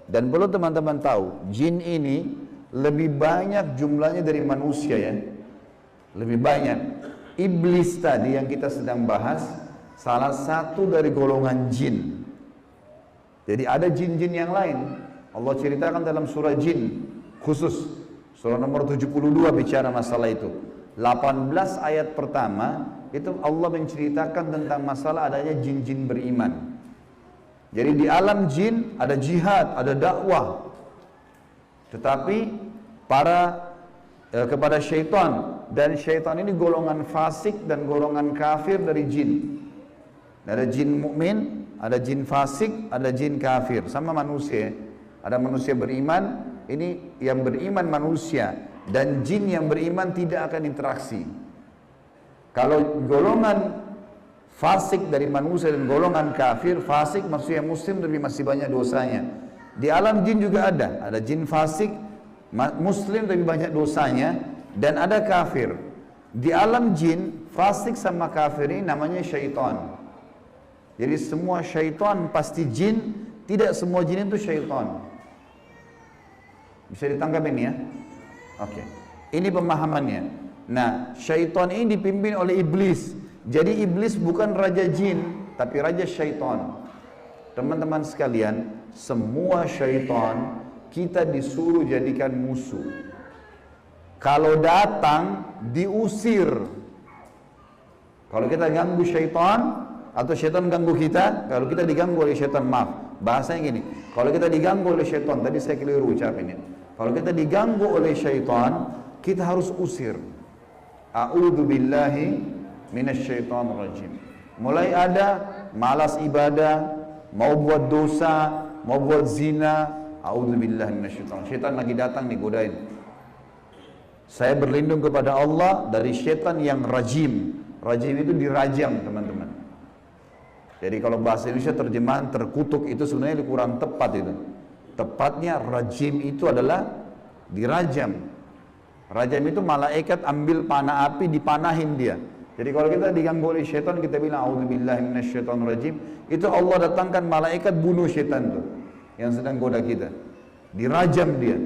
Dan perlu teman-teman tahu, jin ini lebih banyak jumlahnya dari manusia ya. Lebih banyak. Iblis tadi yang kita sedang bahas, salah satu dari golongan jin. Jadi ada jin-jin yang lain. Allah ceritakan dalam surah jin khusus. Surah nomor 72 bicara masalah itu. 18 ayat pertama, itu Allah menceritakan tentang masalah adanya jin-jin beriman. Jadi di alam jin ada jihad, ada dakwah. Tetapi kepada syaitan, dan syaitan ini golongan fasik dan golongan kafir dari jin. Ada jin mukmin, ada jin fasik, ada jin kafir, sama manusia. Ada manusia beriman, ini yang beriman manusia, dan jin yang beriman tidak akan interaksi. Kalau golongan fasik dari manusia dan golongan kafir, fasik maksudnya muslim tapi masih banyak dosanya. Di alam jin juga ada jin fasik, muslim tapi banyak dosanya, dan ada kafir. Di alam jin, fasik sama kafir ini namanya syaitan. Jadi semua syaitan pasti jin, tidak semua jin itu syaitan. Bisa ditangkap ini ya? Oke. Ini pemahamannya. Nah, syaitan ini dipimpin oleh iblis. Jadi iblis bukan raja jin, tapi raja syaitan. Teman-teman sekalian, semua syaitan kita disuruh jadikan musuh. Kalau datang, diusir. Kalau kita ganggu syaitan, atau syaitan ganggu kita, kalau kita diganggu oleh syaitan, maaf, bahasanya gini, kalau kita diganggu oleh syaitan, tadi saya keliru ucapinnya. Kalau kita diganggu oleh syaitan, kita harus usir. A'udzu billahi minasyaitonir rajim. Mulai ada malas ibadah, mau buat dosa, mau buat zina, a'udzubillahi minasyaitonir rajim. Syaitan lagi datang nih godain. Saya berlindung kepada Allah dari syaitan yang rajim. Rajim itu dirajam, teman-teman. Jadi kalau bahasa Indonesia terjemahan terkutuk itu sebenarnya kurang tepat itu. Tepatnya rajim itu adalah dirajam. Rajam itu malaikat ambil panah api dipanahin dia. Jadi kalau kita diganggu oleh syaitan, kita bilang a'udzubillahi minasyaitonir rajim, itu Allah datangkan malaikat bunuh syaitan itu yang sedang goda kita. Dirajam dia,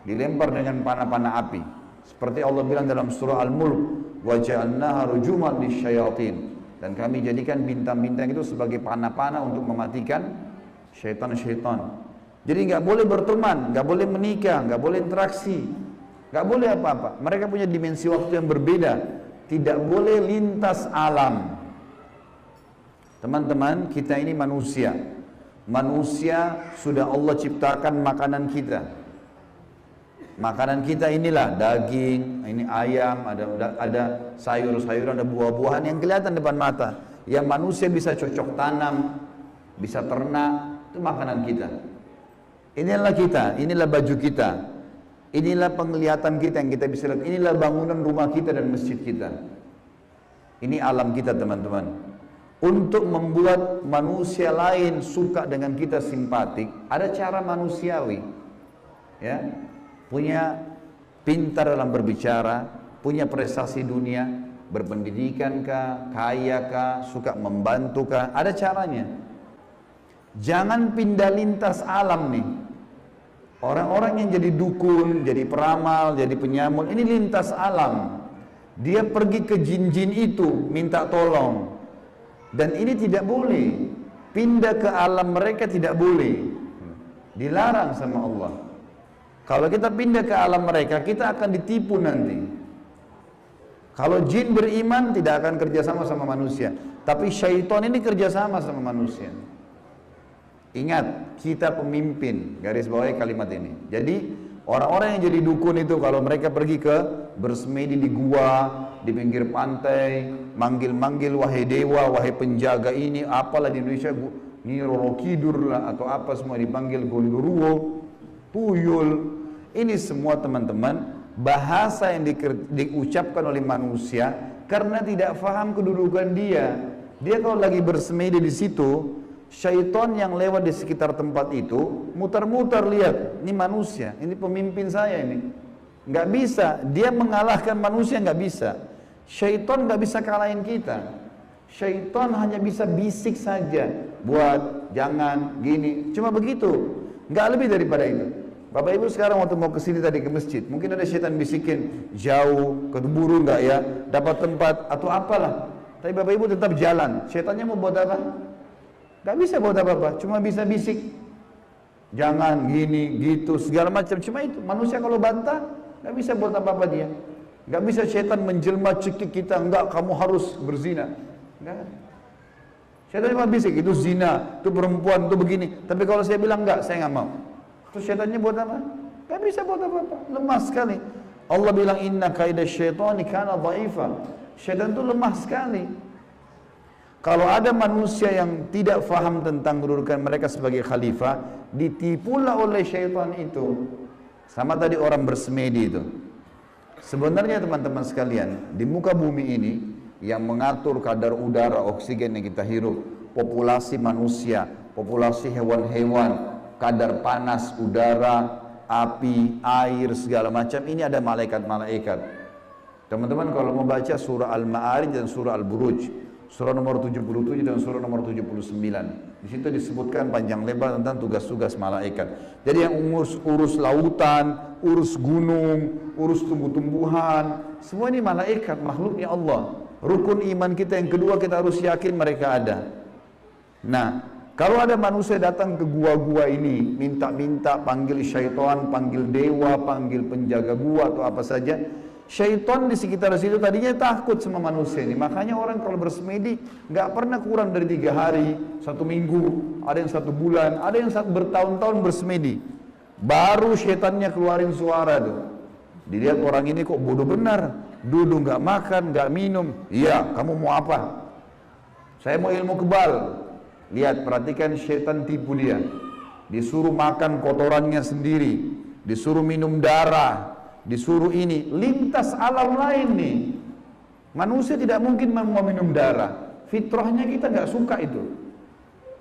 dilempar dengan panah-panah api. Seperti Allah bilang dalam surah Al-Mulk, wa ja'alnaha rujuman lisyayatin. Dan kami jadikan bintang-bintang itu sebagai panah-panah untuk mematikan syaitan-syaitan. Jadi nggak boleh berteman, nggak boleh menikah, nggak boleh interaksi, nggak boleh apa-apa. Mereka punya dimensi waktu yang berbeda. Tidak boleh lintas alam. Teman-teman, kita ini manusia. Manusia sudah Allah ciptakan makanan kita. Makanan kita inilah daging, ini ayam, ada sayur-sayuran, ada buah-buahan yang kelihatan depan mata. Yang manusia bisa cocok tanam, bisa ternak, itu makanan kita. Inilah kita, inilah baju kita. Inilah penglihatan kita yang kita bisa lihat. Inilah bangunan rumah kita dan masjid kita. Ini alam kita, teman-teman. Untuk membuat manusia lain suka dengan kita, simpatik, ada cara manusiawi. Ya, punya pintar dalam berbicara, punya prestasi dunia, berpendidikan kah, kaya kah, suka membantu kah, ada caranya. Jangan pindah lintas alam nih. Orang-orang yang jadi dukun, jadi peramal, jadi penyamun, ini lintas alam. Dia pergi ke jin-jin itu, minta tolong. Dan ini tidak boleh. Pindah ke alam mereka tidak boleh. Dilarang sama Allah. Kalau kita pindah ke alam mereka, kita akan ditipu nanti. Kalau jin beriman, tidak akan kerjasama sama manusia. Tapi syaitan ini kerjasama sama manusia. Ingat, kita pemimpin, garis bawahi kalimat ini. Jadi, orang-orang yang jadi dukun itu, kalau mereka pergi ke bersemedi di gua, di pinggir pantai, manggil-manggil, wahai dewa, wahai penjaga ini, apalah di Indonesia, ini Roro Kidur lah, atau apa semua dipanggil, Gondoruo, Tuyul. Ini semua teman-teman, bahasa yang diucapkan oleh manusia, karena tidak faham kedudukan dia. Dia kalau lagi bersemedi di situ, syaitan yang lewat di sekitar tempat itu muter-muter lihat, ini manusia, ini pemimpin saya ini, nggak bisa, dia mengalahkan manusia nggak bisa. Syaitan nggak bisa kalahin kita. Syaitan hanya bisa bisik saja, buat jangan gini, cuma begitu. nggak lebih daripada itu. Bapak Ibu sekarang waktu mau kesini tadi ke masjid, mungkin ada setan bisikin, jauh, keburu nggak ya, dapat tempat atau apalah. Tapi Bapak Ibu tetap jalan. Setannya mau buat apa? Nggak bisa buat apa-apa, cuma bisa bisik. Jangan gini, gitu, segala macam. Cuma itu, manusia kalau bantah, nggak bisa buat apa-apa dia. Nggak bisa setan menjelma cekik kita, enggak, kamu harus berzina. Enggak. Setan cuma bisik, itu zina, itu perempuan, itu begini. Tapi kalau saya bilang enggak, saya nggak mau. Terus setannya buat apa? Gak bisa buat apa-apa, lemah sekali. Allah bilang inna kaida syaitani kana dha'ifa. Syaitan itu lemah sekali. Kalau ada manusia yang tidak faham tentang kedudukan mereka sebagai khalifah, ditipulah oleh syaitan itu. Sama tadi orang bersemedi itu. Sebenarnya teman-teman sekalian, di muka bumi ini yang mengatur kadar udara, oksigen yang kita hirup, populasi manusia, populasi hewan-hewan, kadar panas, udara, api, air, segala macam, ini ada malaikat-malaikat. Teman-teman kalau membaca surah Al-Ma'arij dan surah Al-Buruj, surah nomor 77 dan surah nomor 79, di situ disebutkan panjang lebar tentang tugas-tugas malaikat. Jadi yang urus lautan, urus gunung, urus tumbuh-tumbuhan, semua ini malaikat, makhluknya Allah. Rukun iman kita yang kedua, kita harus yakin mereka ada. Nah, kalau ada manusia datang ke gua-gua ini, minta-minta, panggil syaitan, panggil dewa, panggil penjaga gua atau apa saja, syaitan di sekitar situ tadinya takut sama manusia ini. Makanya orang kalau bersemedi nggak pernah kurang dari 3 hari, 1 minggu, ada yang 1 bulan, ada yang bertahun-tahun bersemedi. Baru syaitannya keluarin suara tuh. Dilihat orang ini kok bodoh benar, duduk nggak makan, nggak minum. Iya, kamu mau apa? Saya mau ilmu kebal. Lihat, perhatikan syaitan tipu dia. Disuruh makan kotorannya sendiri, disuruh minum darah, disuruh ini, lintas alam lain nih. Manusia tidak mungkin mau minum darah. Fitrahnya kita nggak suka itu.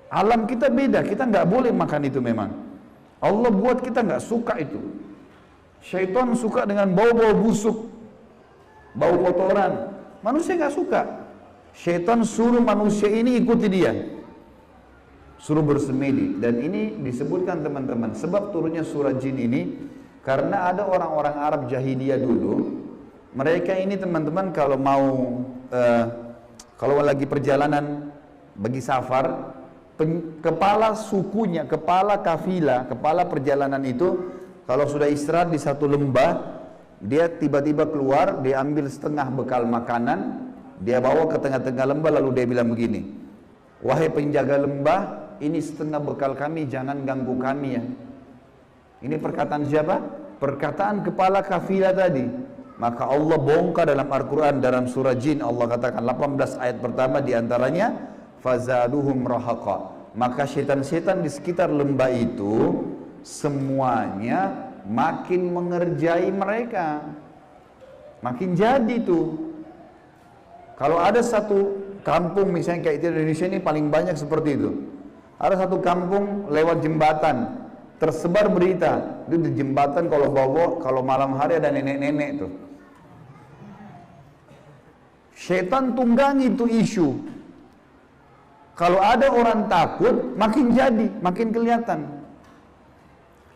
Alam kita beda, kita nggak boleh makan itu memang. Allah buat kita nggak suka itu. Syaitan suka dengan bau-bau busuk, bau kotoran. Manusia nggak suka. Syaitan suruh manusia ini ikuti dia, suruh bersemedi. Dan ini disebutkan teman-teman, sebab turunnya surah jin ini karena ada orang-orang Arab jahiliyah dulu, mereka ini teman-teman kalau mau kalau lagi perjalanan bagi safar, kepala sukunya, kepala kafilah, kepala perjalanan itu kalau sudah istirahat di satu lembah, dia tiba-tiba keluar, dia ambil setengah bekal makanan, dia bawa ke tengah-tengah lembah, lalu dia bilang begini, wahai penjaga lembah, ini setengah bekal kami, jangan ganggu kami ya. Ini perkataan siapa? Perkataan kepala kafilah tadi. Maka Allah bongkar dalam Al-Quran, dalam surah Jin, Allah katakan 18 ayat pertama diantaranya, fazaduhum rahaqa. Maka syaitan-syaitan di sekitar lembah itu semuanya makin mengerjai mereka, makin jadi tuh. Kalau ada satu kampung misalnya kayak di Indonesia ini paling banyak seperti itu. Ada satu kampung lewat jembatan, tersebar berita, itu di jembatan kalau bawa, kalau malam hari ada nenek-nenek tuh. Syaitan tunggangi itu isu. Kalau ada orang takut, makin jadi, makin kelihatan.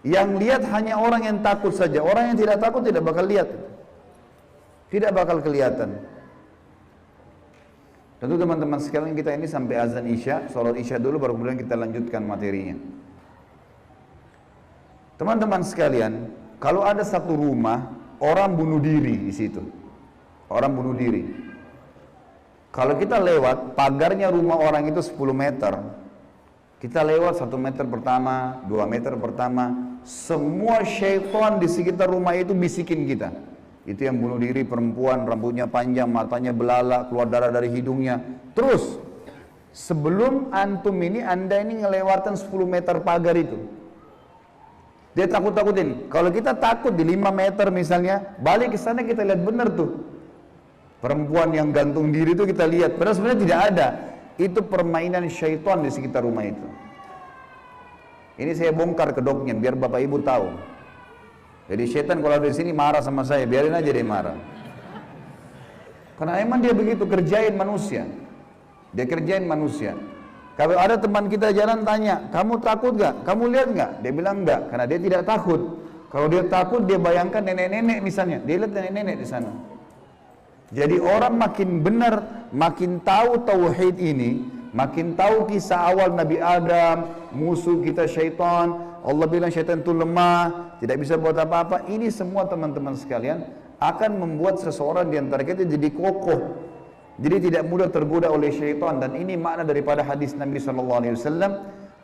Yang lihat hanya orang yang takut saja, orang yang tidak takut tidak bakal lihat. Tidak bakal kelihatan. Tentu teman-teman sekalian, kita ini sampai azan Isya, sholat Isya dulu baru kemudian kita lanjutkan materinya. Teman-teman sekalian, kalau ada satu rumah, orang bunuh diri di situ. Orang bunuh diri. Kalau kita lewat, pagarnya rumah orang itu 10 meter. Kita lewat 1 meter pertama, 2 meter pertama, semua syaitan di sekitar rumah itu bisikin kita. Itu yang bunuh diri perempuan, rambutnya panjang, matanya belalak, keluar darah dari hidungnya. Terus, sebelum antum ini, anda ini ngelewatan 10 meter pagar itu. Dia takut-takutin. Kalau kita takut di 5 meter misalnya, balik ke sana kita lihat benar tuh. Perempuan yang gantung diri itu kita lihat. Padahal sebenarnya tidak ada. Itu permainan syaitan di sekitar rumah itu. Ini saya bongkar kedoknya biar Bapak Ibu tahu. Jadi syaitan kalau ada di sini marah sama saya, biarin aja dia marah. Karena emang dia begitu kerjain manusia. Dia kerjain manusia. Kalau ada teman kita jalan tanya, kamu takut gak? Kamu lihat gak? Dia bilang enggak, karena dia tidak takut. Kalau dia takut, dia bayangkan nenek-nenek misalnya, dia lihat nenek-nenek di sana. Jadi orang makin benar, makin tahu tauhid ini, makin tahu kisah awal Nabi Adam, musuh kita syaitan, Allah bilang syaitan itu lemah, tidak bisa buat apa-apa. Ini semua teman-teman sekalian akan membuat seseorang di antara kita jadi kokoh. Jadi tidak mudah tergoda oleh syaitan, dan ini makna daripada hadis Nabi SAW.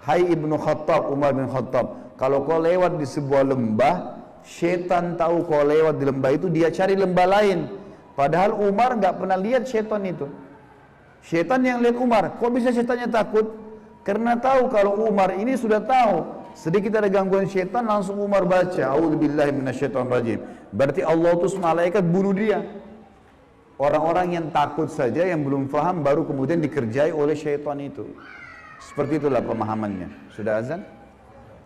Hai Ibnu Khattab, Umar bin Khattab, kalau kau lewat di sebuah lembah, syaitan tahu kau lewat di lembah itu, dia cari lembah lain. Padahal Umar nggak pernah lihat syaitan itu. Syaitan yang lihat Umar. Kok bisa syaitannya takut? Karena tahu kalau Umar ini sudah tahu sedikit ada gangguan syaitan, langsung Umar baca A'udzubillahi minasyaitonirrajim. Berarti Allah utus malaikat bunuh dia. Orang-orang yang takut saja, yang belum faham, baru kemudian dikerjai oleh syaitan itu. Seperti itulah pemahamannya. Sudah azan?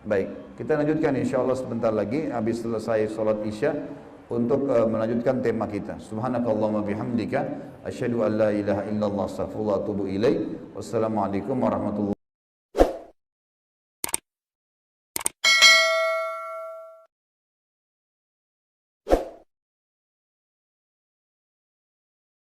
Baik, kita lanjutkan insyaAllah sebentar lagi, habis selesai sholat isya, untuk melanjutkan tema kita. Subhanakallahumma bihamdika, asyhadu an la ilaha illallah, astaghfirullah wa atubu ilaik. Wassalamualaikum warahmatullahi wabarakatuh.